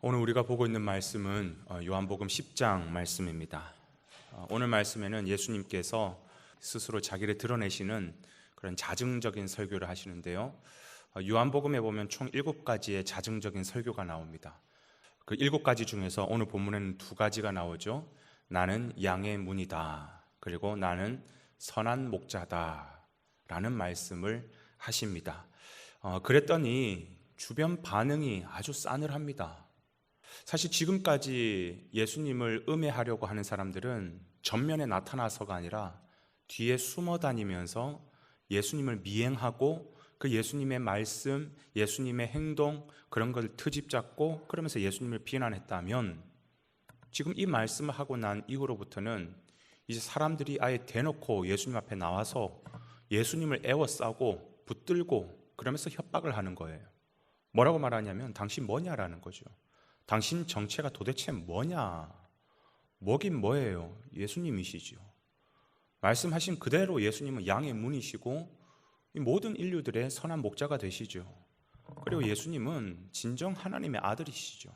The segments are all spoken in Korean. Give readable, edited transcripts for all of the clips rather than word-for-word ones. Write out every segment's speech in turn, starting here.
오늘 우리가 보고 있는 말씀은 요한복음 10장 말씀입니다. 오늘 말씀에는 예수님께서 스스로 자기를 드러내시는 그런 자증적인 설교를 하시는데요. 요한복음에 보면 총 7가지의 자증적인 설교가 나옵니다. 그 7가지 중에서 오늘 본문에는 2가지가 나오죠. 나는 양의 문이다. 그리고 나는 선한 목자다. 라는 말씀을 하십니다. 그랬더니 주변 반응이 아주 싸늘합니다. 사실 지금까지 예수님을 음해하려고 하는 사람들은 전면에 나타나서가 아니라 뒤에 숨어 다니면서 예수님을 미행하고 그 예수님의 말씀, 예수님의 행동 그런 걸 트집 잡고 그러면서 예수님을 비난했다면 지금 이 말씀을 하고 난 이후로부터는 이제 사람들이 아예 대놓고 예수님 앞에 나와서 예수님을 애워싸고 붙들고 그러면서 협박을 하는 거예요. 뭐라고 말하냐면 당신 뭐냐라는 거죠. 당신 정체가 도대체 뭐냐? 뭐긴 뭐예요? 예수님이시죠. 말씀하신 그대로 예수님은 양의 문이시고 이 모든 인류들의 선한 목자가 되시죠. 그리고 예수님은 진정 하나님의 아들이시죠.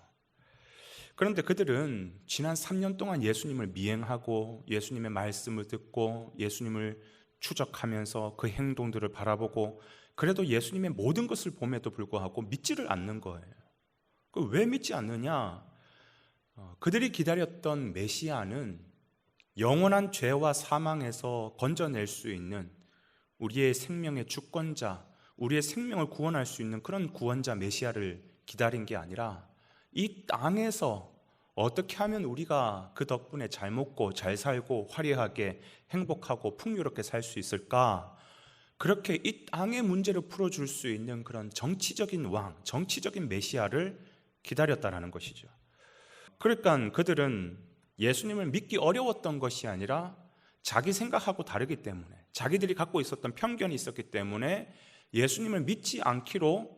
그런데 그들은 지난 3년 동안 예수님을 미행하고 예수님의 말씀을 듣고 예수님을 추적하면서 그 행동들을 바라보고 그래도 예수님의 모든 것을 봄에도 불구하고 믿지를 않는 거예요. 왜 믿지 않느냐? 그들이 기다렸던 메시아는 영원한 죄와 사망에서 건져낼 수 있는 우리의 생명의 주권자, 우리의 생명을 구원할 수 있는 그런 구원자 메시아를 기다린 게 아니라 이 땅에서 어떻게 하면 우리가 그 덕분에 잘 먹고 잘 살고 화려하게 행복하고 풍요롭게 살 수 있을까? 그렇게 이 땅의 문제를 풀어줄 수 있는 그런 정치적인 왕, 정치적인 메시아를 기다렸다라는 것이죠. 그러니까 그들은 예수님을 믿기 어려웠던 것이 아니라 자기 생각하고 다르기 때문에 자기들이 갖고 있었던 편견이 있었기 때문에 예수님을 믿지 않기로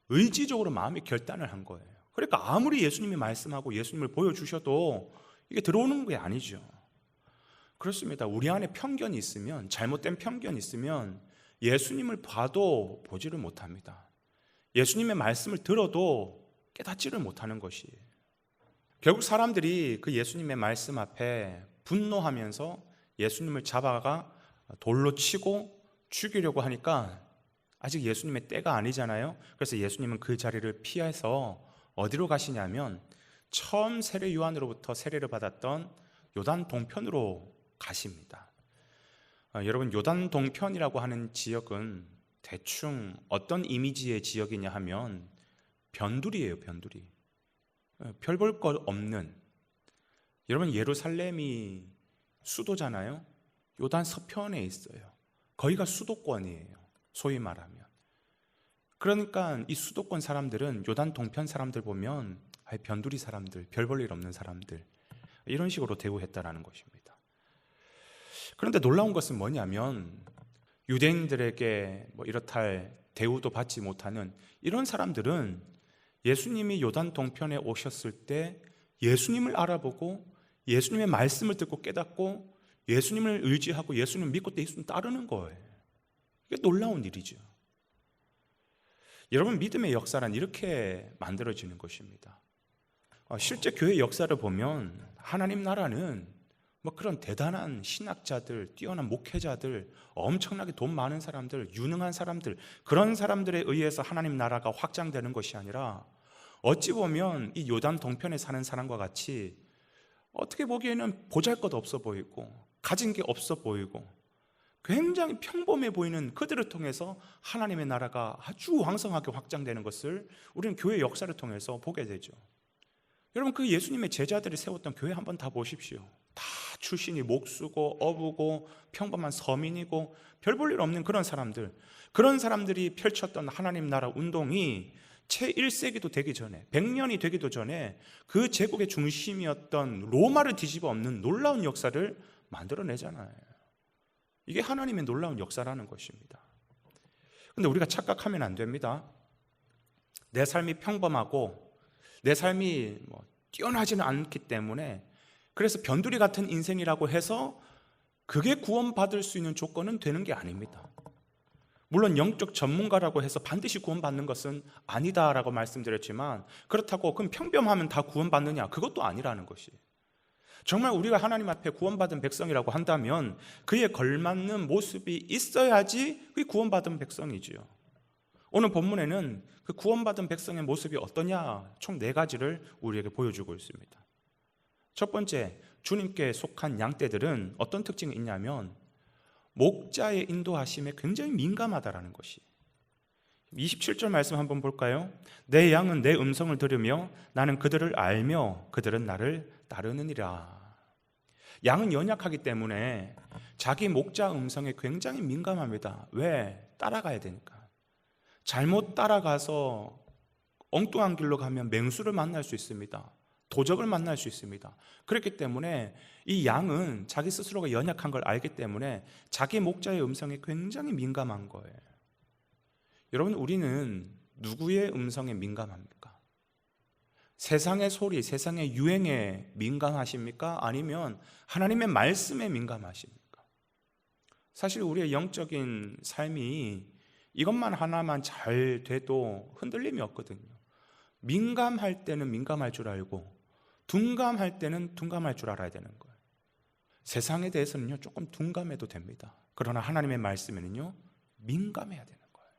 의지적으로 마음의 결단을 한 거예요. 그러니까 아무리 예수님이 말씀하고 예수님을 보여주셔도 이게 들어오는 게 아니죠. 그렇습니다. 우리 안에 편견이 있으면, 잘못된 편견이 있으면 예수님을 봐도 보지를 못합니다. 예수님의 말씀을 들어도 깨닫지를 못하는 것이에요. 결국 사람들이 그 예수님의 말씀 앞에 분노하면서 예수님을 잡아가 돌로 치고 죽이려고 하니까 아직 예수님의 때가 아니잖아요. 그래서 예수님은 그 자리를 피해서 어디로 가시냐면 처음 세례 요한으로부터 세례를 받았던 요단 동편으로 가십니다. 여러분, 요단 동편이라고 하는 지역은 대충 어떤 이미지의 지역이냐 하면 변두리예요. 변두리. 별 볼 것 없는. 여러분, 예루살렘이 수도잖아요. 요단 서편에 있어요. 거기가 수도권이에요. 소위 말하면. 그러니까 이 수도권 사람들은 요단 동편 사람들 보면 변두리 사람들, 별 볼 일 없는 사람들 이런 식으로 대우했다라는 것입니다. 그런데 놀라운 것은 뭐냐면 유대인들에게 이렇다 할 대우도 받지 못하는 이런 사람들은 예수님이 요단 동편에 오셨을 때 예수님을 알아보고 예수님의 말씀을 듣고 깨닫고 예수님을 의지하고 예수님을 믿고 예수님 따르는 거예요. 이게 놀라운 일이죠. 여러분, 믿음의 역사란 이렇게 만들어지는 것입니다. 실제 교회 역사를 보면 하나님 나라는 그런 대단한 신학자들, 뛰어난 목회자들, 엄청나게 돈 많은 사람들, 유능한 사람들, 그런 사람들에 의해서 하나님 나라가 확장되는 것이 아니라 어찌 보면 이 요단 동편에 사는 사람과 같이 어떻게 보기에는 보잘것 없어 보이고 가진 게 없어 보이고 굉장히 평범해 보이는 그들을 통해서 하나님의 나라가 아주 왕성하게 확장되는 것을 우리는 교회 역사를 통해서 보게 되죠. 여러분, 그 예수님의 제자들이 세웠던 교회 한번 다 보십시오. 다 출신이 목수고 어부고 평범한 서민이고 별 볼 일 없는 그런 사람들, 그런 사람들이 펼쳤던 하나님 나라 운동이 채 1세기도 되기 전에 100년이 되기도 전에 그 제국의 중심이었던 로마를 뒤집어 엎는 놀라운 역사를 만들어내잖아요. 이게 하나님의 놀라운 역사라는 것입니다. 그런데 우리가 착각하면 안 됩니다. 내 삶이 평범하고 내 삶이 뛰어나지는 않기 때문에 그래서 변두리 같은 인생이라고 해서 그게 구원받을 수 있는 조건은 되는 게 아닙니다. 물론 영적 전문가라고 해서 반드시 구원받는 것은 아니다라고 말씀드렸지만, 그렇다고 그럼 평범하면 다 구원받느냐? 그것도 아니라는 것이. 정말 우리가 하나님 앞에 구원받은 백성이라고 한다면 그에 걸맞는 모습이 있어야지 그게 구원받은 백성이지요. 오늘 본문에는 그 구원받은 백성의 모습이 어떠냐, 총 4가지를 우리에게 보여주고 있습니다. 첫 번째, 주님께 속한 양떼들은 어떤 특징이 있냐면 목자의 인도하심에 굉장히 민감하다라는 것이. 27절 말씀 한번 볼까요? 내 양은 내 음성을 들으며 나는 그들을 알며 그들은 나를 따르느니라. 양은 연약하기 때문에 자기 목자 음성에 굉장히 민감합니다. 왜? 따라가야 되니까. 잘못 따라가서 엉뚱한 길로 가면 맹수를 만날 수 있습니다. 도적을 만날 수 있습니다. 그렇기 때문에 이 양은 자기 스스로가 연약한 걸 알기 때문에 자기 목자의 음성에 굉장히 민감한 거예요. 여러분, 우리는 누구의 음성에 민감합니까? 세상의 소리, 세상의 유행에 민감하십니까? 아니면 하나님의 말씀에 민감하십니까? 사실 우리의 영적인 삶이 이것만 하나만 잘 돼도 흔들림이 없거든요. 민감할 때는 민감할 줄 알고 둔감할 때는 둔감할 줄 알아야 되는 거예요. 세상에 대해서는요, 조금 둔감해도 됩니다. 그러나 하나님의 말씀에는요, 민감해야 되는 거예요.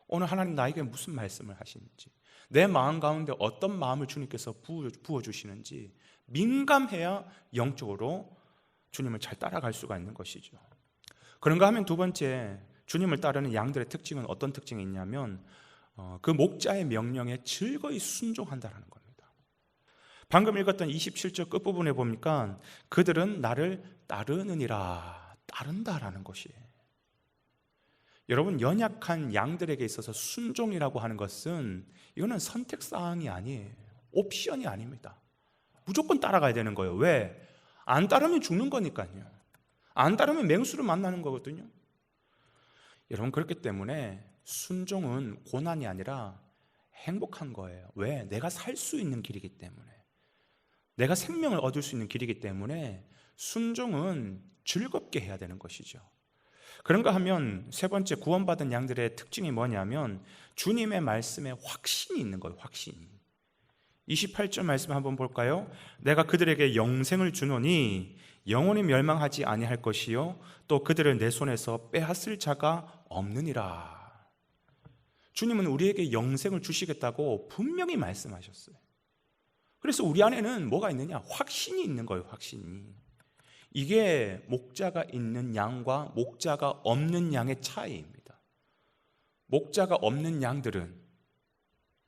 오늘 하나님 나에게 무슨 말씀을 하시는지, 내 마음 가운데 어떤 마음을 주님께서 부어주시는지 민감해야 영적으로 주님을 잘 따라갈 수가 있는 것이죠. 그런가 하면 두 번째, 주님을 따르는 양들의 특징은 어떤 특징이 있냐면 그 목자의 명령에 즐거이 순종한다는 겁니다. 방금 읽었던 27절 끝부분에 보니까 그들은 나를 따르느니라, 따른다라는 것이에요. 여러분, 연약한 양들에게 있어서 순종이라고 하는 것은 이거는 선택사항이 아니에요. 옵션이 아닙니다. 무조건 따라가야 되는 거예요. 왜? 안 따르면 죽는 거니까요. 안 따르면 맹수를 만나는 거거든요. 여러분, 그렇기 때문에 순종은 고난이 아니라 행복한 거예요. 왜? 내가 살 수 있는 길이기 때문에, 내가 생명을 얻을 수 있는 길이기 때문에 순종은 즐겁게 해야 되는 것이죠. 그런가 하면 세 번째, 구원받은 양들의 특징이 뭐냐면 주님의 말씀에 확신이 있는 거예요. 확신이. 28절 말씀 한번 볼까요? 내가 그들에게 영생을 주노니 영원히 멸망하지 아니할 것이요 또 그들을 내 손에서 빼앗을 자가 없느니라. 주님은 우리에게 영생을 주시겠다고 분명히 말씀하셨어요. 그래서 우리 안에는 뭐가 있느냐? 확신이 있는 거예요. 확신이. 이게 목자가 있는 양과 목자가 없는 양의 차이입니다. 목자가 없는 양들은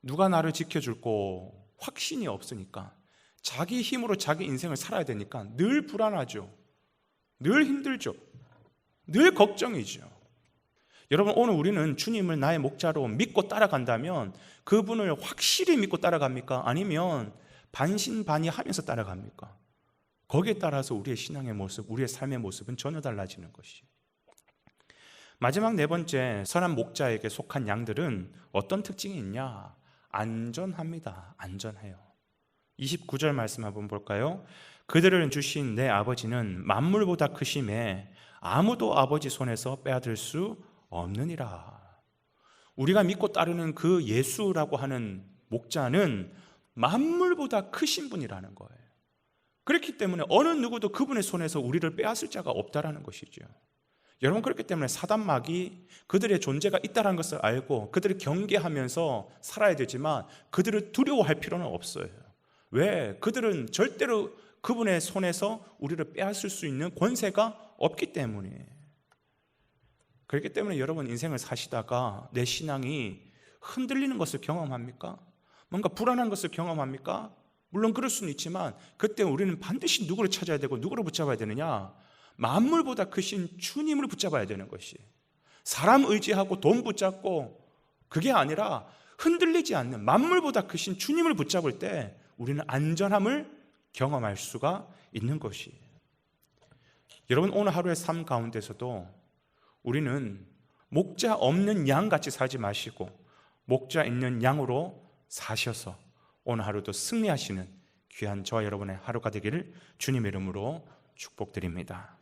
누가 나를 지켜줄고 확신이 없으니까 자기 힘으로 자기 인생을 살아야 되니까 늘 불안하죠. 늘 힘들죠. 늘 걱정이죠. 여러분, 오늘 우리는 주님을 나의 목자로 믿고 따라간다면 그분을 확실히 믿고 따라갑니까? 아니면 반신반의하면서 따라갑니까? 거기에 따라서 우리의 신앙의 모습, 우리의 삶의 모습은 전혀 달라지는 것이에요. 마지막 네 번째, 선한 목자에게 속한 양들은 어떤 특징이 있냐? 안전합니다. 안전해요. 29절 말씀 한번 볼까요? 그들을 주신 내 아버지는 만물보다 크심에 아무도 아버지 손에서 빼앗을 수 없느니라. 우리가 믿고 따르는 그 예수라고 하는 목자는 만물보다 크신 분이라는 거예요. 그렇기 때문에 어느 누구도 그분의 손에서 우리를 빼앗을 자가 없다라는 것이죠. 여러분, 그렇기 때문에 사단마귀 그들의 존재가 있다는 것을 알고 그들을 경계하면서 살아야 되지만 그들을 두려워할 필요는 없어요. 왜? 그들은 절대로 그분의 손에서 우리를 빼앗을 수 있는 권세가 없기 때문에. 그렇기 때문에 여러분, 인생을 사시다가 내 신앙이 흔들리는 것을 경험합니까? 뭔가 불안한 것을 경험합니까? 물론 그럴 수는 있지만 그때 우리는 반드시 누구를 찾아야 되고 누구를 붙잡아야 되느냐? 만물보다 크신 주님을 붙잡아야 되는 것이. 사람 의지하고 돈 붙잡고 그게 아니라 흔들리지 않는 만물보다 크신 주님을 붙잡을 때 우리는 안전함을 경험할 수가 있는 것이에요. 여러분, 오늘 하루의 삶 가운데서도 우리는 목자 없는 양같이 살지 마시고 목자 있는 양으로 사셔서 오늘 하루도 승리하시는 귀한 저와 여러분의 하루가 되기를 주님의 이름으로 축복드립니다.